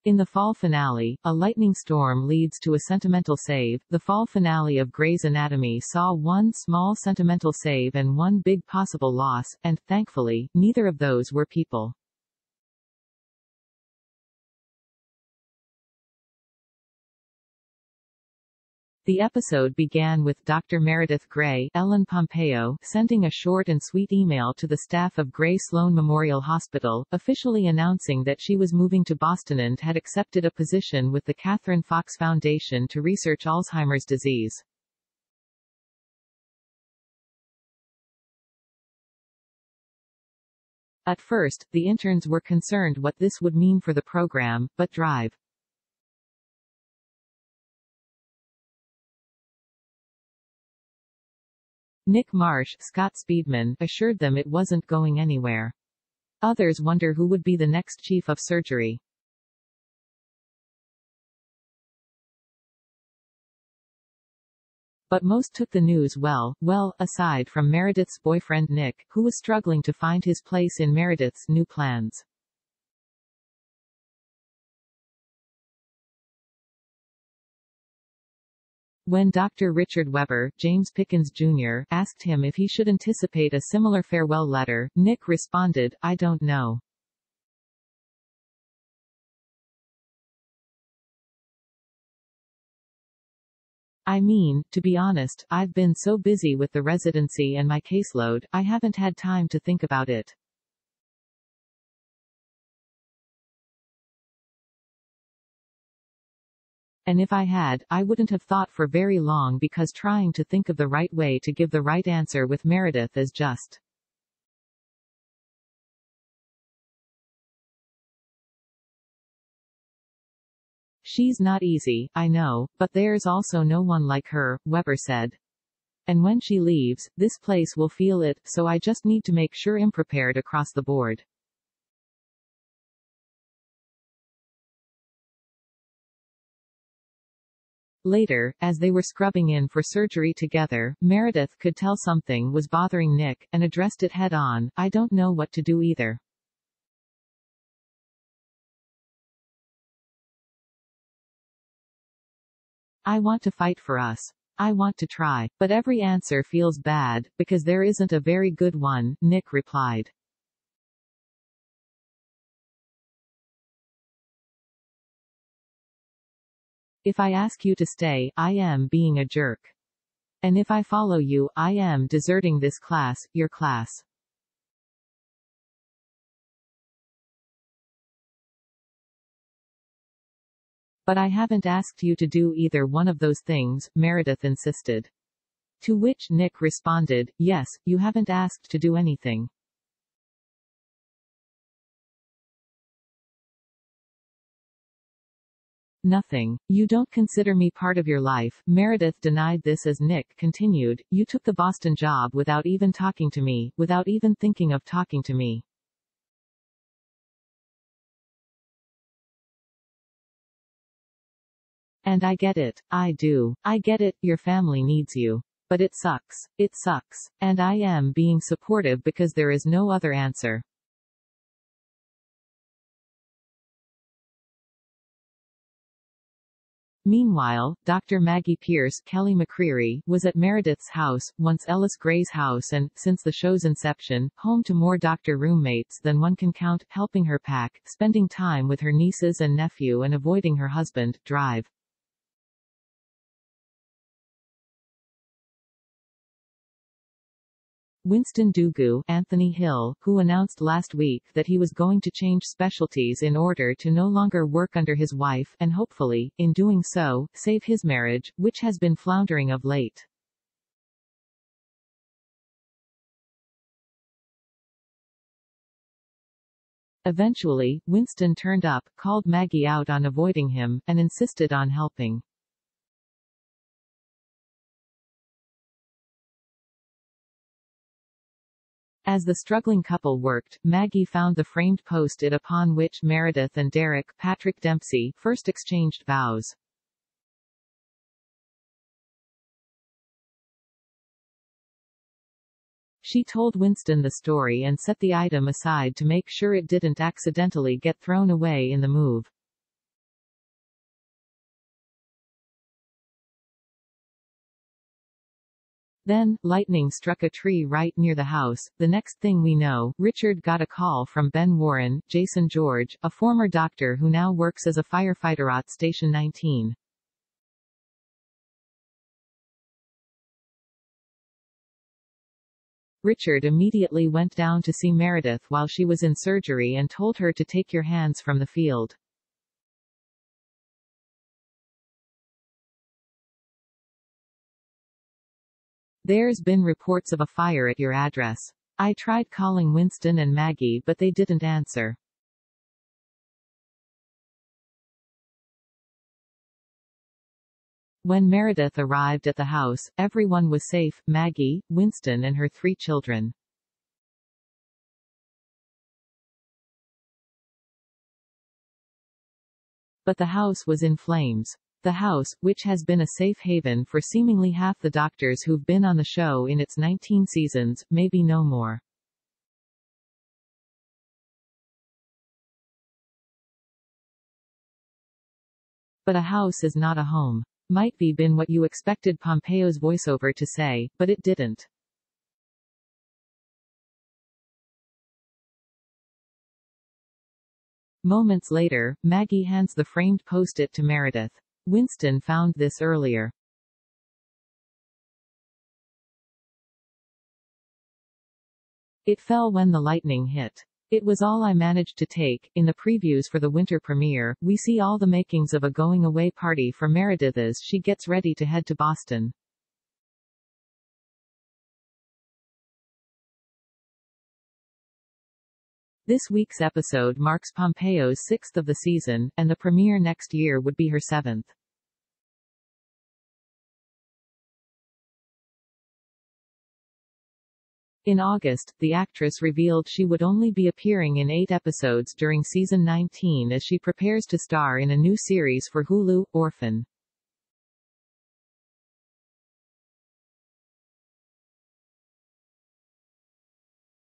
In the fall finale, a lightning storm leads to a sentimental save. The fall finale of Grey's Anatomy saw one small sentimental save and one big possible loss, and, thankfully, neither of those were people. The episode began with Dr. Meredith Grey, Ellen Pompeo, sending a short and sweet email to the staff of Grey Sloan Memorial Hospital, officially announcing that she was moving to Boston and had accepted a position with the Catherine Fox Foundation to research Alzheimer's disease. At first, the interns were concerned what this would mean for the program, but Drive. Nick Marsh, Scott Speedman, assured them it wasn't going anywhere. Others wonder who would be the next chief of surgery. But most took the news well, aside from Meredith's boyfriend Nick, who was struggling to find his place in Meredith's new plans. When Dr. Richard Webber, James Pickens Jr., asked him if he should anticipate a similar farewell letter, Nick responded, "I don't know. I mean, to be honest, I've been so busy with the residency and my caseload, I haven't had time to think about it. And if I had, I wouldn't have thought for very long because trying to think of the right way to give the right answer with Meredith is just. She's not easy, I know, but there's also no one like her," Webber said. "And when she leaves, this place will feel it, so I just need to make sure I'm prepared across the board." Later, as they were scrubbing in for surgery together, Meredith could tell something was bothering Nick, and addressed it head-on, "I don't know what to do either. I want to fight for us. I want to try. But every answer feels bad, because there isn't a very good one," Nick replied. "If I ask you to stay, I am being a jerk. And if I follow you, I am deserting this class, your class. But I haven't asked you to do either one of those things," Meredith insisted. To which Nick responded, "Yes, you haven't asked to do anything. Nothing. You don't consider me part of your life." Meredith denied this as Nick continued, "You took the Boston job without even talking to me, without even thinking of talking to me. And I get it. I do. I get it, your family needs you. But it sucks. It sucks. And I am being supportive because there is no other answer." Meanwhile, Dr. Maggie Pierce, Kelly McCreary, was at Meredith's house, once Ellis Gray's house and, since the show's inception, home to more doctor roommates than one can count, helping her pack, spending time with her nieces and nephew and avoiding her husband, Drive. Winston Dugu, Anthony Hill, who announced last week that he was going to change specialties in order to no longer work under his wife, and hopefully, in doing so, save his marriage, which has been floundering of late. Eventually, Winston turned up, called Maggie out on avoiding him, and insisted on helping. As the struggling couple worked, Maggie found the framed post-it upon which Meredith and Derek, Patrick Dempsey, first exchanged vows. She told Winston the story and set the item aside to make sure it didn't accidentally get thrown away in the move. Then, lightning struck a tree right near the house. The next thing we know, Richard got a call from Ben Warren, Jason George, a former doctor who now works as a firefighter at Station 19. Richard immediately went down to see Meredith while she was in surgery and told her to take your hands from the field. There's been reports of a fire at your address. I tried calling Winston and Maggie but they didn't answer. When Meredith arrived at the house, everyone was safe, Maggie, Winston and her 3 children. But the house was in flames. The house, which has been a safe haven for seemingly half the doctors who've been on the show in its 19 seasons, may be no more. But a house is not a home. Might be been what you expected Pompeo's voiceover to say, but it didn't. Moments later, Maggie hands the framed post-it to Meredith. Winston found this earlier. It fell when the lightning hit. It was all I managed to take. In the previews for the winter premiere, we see all the makings of a going-away party for Meredith as she gets ready to head to Boston. This week's episode marks Pompeo's 6th of the season, and the premiere next year would be her 7th. In August, the actress revealed she would only be appearing in 8 episodes during season 19 as she prepares to star in a new series for Hulu, Orphan.